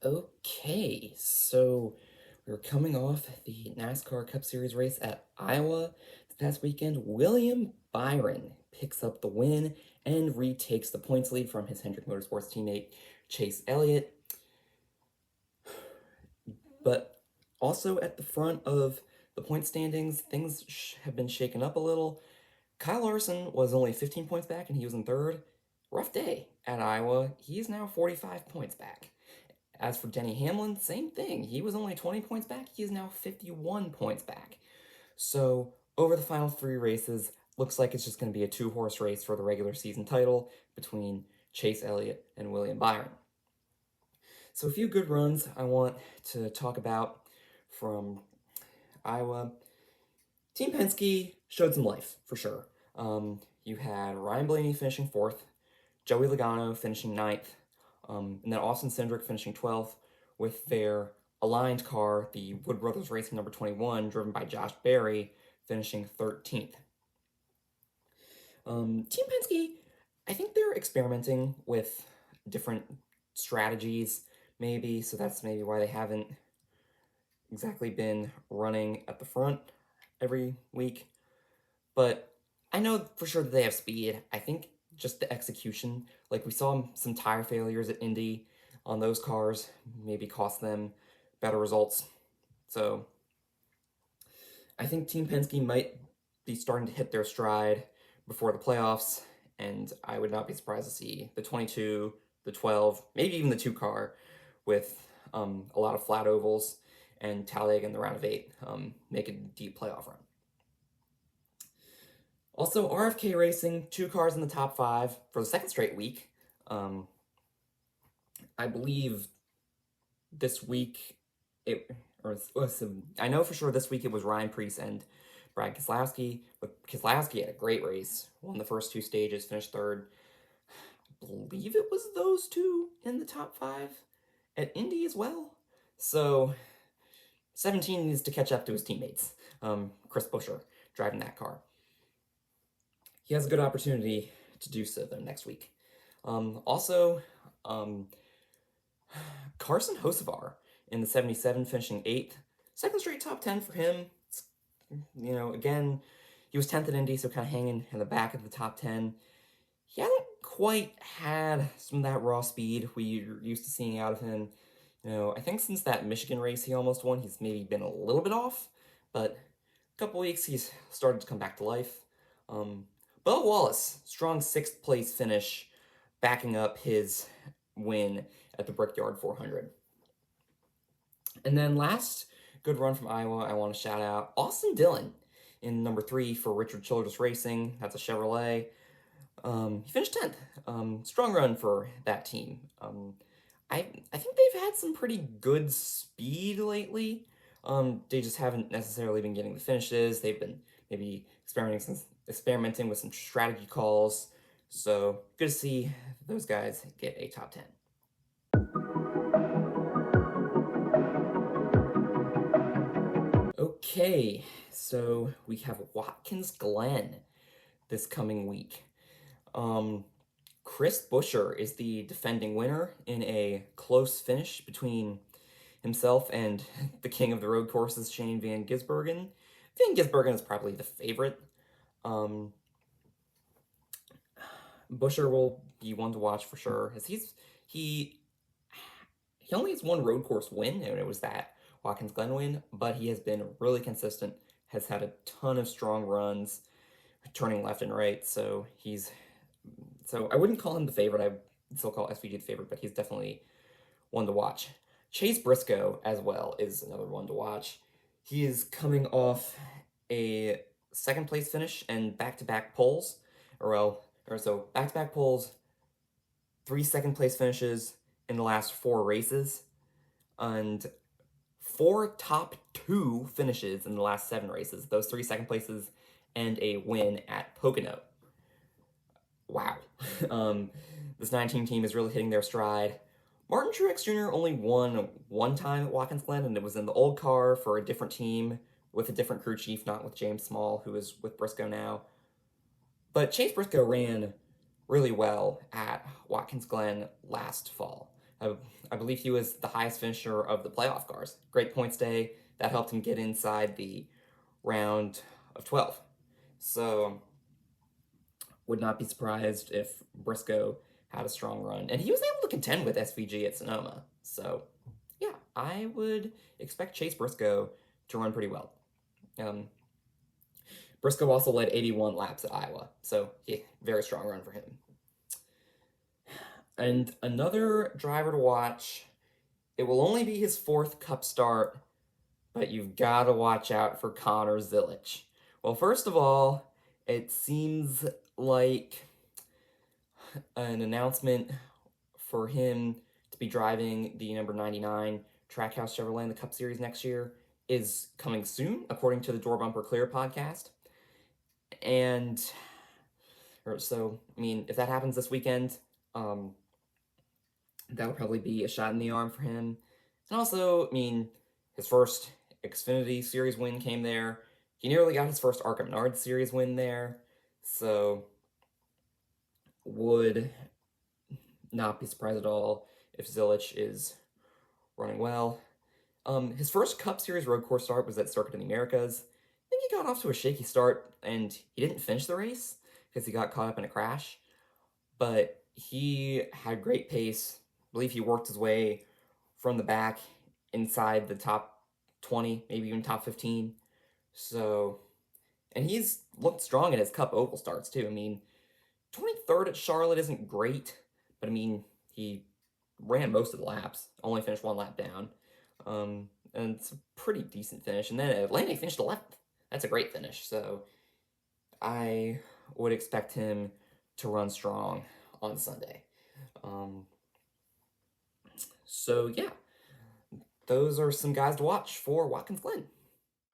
Okay, so we're coming off the NASCAR Cup Series race at Iowa this past weekend. William Byron picks up the win and retakes the points lead from his Hendrick Motorsports teammate Chase Elliott. But also at the front of the point standings, things have been shaken up a little. Kyle Larson was only 15 points back and he was in third. Rough day at Iowa. He is now 45 points back. As for Denny Hamlin, same thing. He was only 20 points back. He is now 51 points back. So, over the final three races, looks like it's just going to be a two-horse race for the regular season title between Chase Elliott and William Byron. So, a few good runs I want to talk about from Iowa. Team Penske showed some life, for sure. You had Ryan Blaney finishing fourth, Joey Logano finishing ninth, and then Austin Cindric finishing 12th with their aligned car, the Wood Brothers Racing number 21, driven by Josh Berry, finishing 13th. Team Penske, I think they're experimenting with different strategies, maybe, so that's maybe why they haven't exactly been running at the front every week. But I know for sure that they have speed. I think just the execution, like we saw some tire failures at Indy on those cars, maybe cost them better results. So I think Team Penske might be starting to hit their stride before the playoffs, and I would not be surprised to see the 22, the 12, maybe even the 2 car with a lot of flat ovals and Talladega in the round of 8 make a deep playoff run. Also, RFK Racing, 2 cars in the top 5 for the second straight week. I believe this week, I know for sure this week it was Ryan Preece and Brad Keselowski, but Keselowski had a great race, won the first 2 stages, finished third. I believe it was those 2 in the top 5 at Indy as well. So, 17 needs to catch up to his teammates. Chris Buescher driving that car. He has a good opportunity to do so though next week. Also, Carson Hocevar in the 77 finishing 8th. Second straight top 10 for him. Again, he was 10th at Indy, so kind of hanging in the back of the top 10. He hasn't quite had some of that raw speed we're used to seeing out of him. I think since that Michigan race he almost won, he's maybe been a little bit off, but a couple weeks he's started to come back to life. Bubba Wallace, strong 6th place finish, backing up his win at the Brickyard 400. And then last good run from Iowa, I want to shout out Austin Dillon in number 3 for Richard Childress Racing. That's a Chevrolet. He finished 10th. Strong run for that team. I think they've had some pretty good speed lately. They just haven't necessarily been getting the finishes. They've been maybe experimenting with some strategy calls. So good to see those guys get a top 10. Okay, so we have Watkins Glen this coming week. Chris Buescher is the defending winner in a close finish between himself and the king of the road courses, Shane Van Gisbergen. Van Gisbergen is probably the favorite. Buescher will be one to watch for sure, as he only has one road course win, and it was that Watkins Glen win, but he has been really consistent, has had a ton of strong runs, turning left and right, so I wouldn't call him the favorite. I would still call SVG the favorite, but he's definitely one to watch. Chase Briscoe as well is another one to watch. He is coming off a second place finish and back-to-back poles, back-to-back poles, 3 second place finishes in the last 4 races, and 4 top 2 finishes in the last 7 races. Those 3 second places and a win at Pocono. Wow. This 19 team is really hitting their stride. Martin Truex Jr. only won 1 time at Watkins Glen, and it was in the old car for a different team with a different crew chief, not with James Small, who is with Briscoe now. But Chase Briscoe ran really well at Watkins Glen last fall. I, I believe he was the highest finisher of the playoff cars. Great points day. That helped him get inside the round of 12. So, would not be surprised if Briscoe had a strong run. And he was able to contend with SVG at Sonoma. So, yeah, I would expect Chase Briscoe to run pretty well. Um, Briscoe also led 81 laps at Iowa. So, yeah, very strong run for him. And another driver to watch. It will only be his 4th Cup start, but you've got to watch out for Connor Zilisch. Well, first of all, it seems like an announcement for him to be driving the number 99 Trackhouse Chevrolet in the Cup Series next year is coming soon, according to the Door Bumper Clear podcast. And so, I mean, if that happens this weekend, that would probably be a shot in the arm for him. And also, I mean, his first Xfinity Series win came there. He nearly got his first ARCA Menard Series win there. So, would not be surprised at all if Zilisch is running well. His first Cup Series road course start was at Circuit of the Americas. I think he got off to a shaky start, and he didn't finish the race because he got caught up in a crash. But he had great pace. I believe he worked his way from the back inside the top 20, maybe even top 15. So, and he's looked strong in his Cup Oval starts too. I mean, 23rd at Charlotte isn't great, but I mean, he ran most of the laps, only finished 1 lap down. And it's a pretty decent finish. And then Atlanta finished 11th. That's a great finish. So I would expect him to run strong on Sunday. So yeah, those are some guys to watch for Watkins Glen.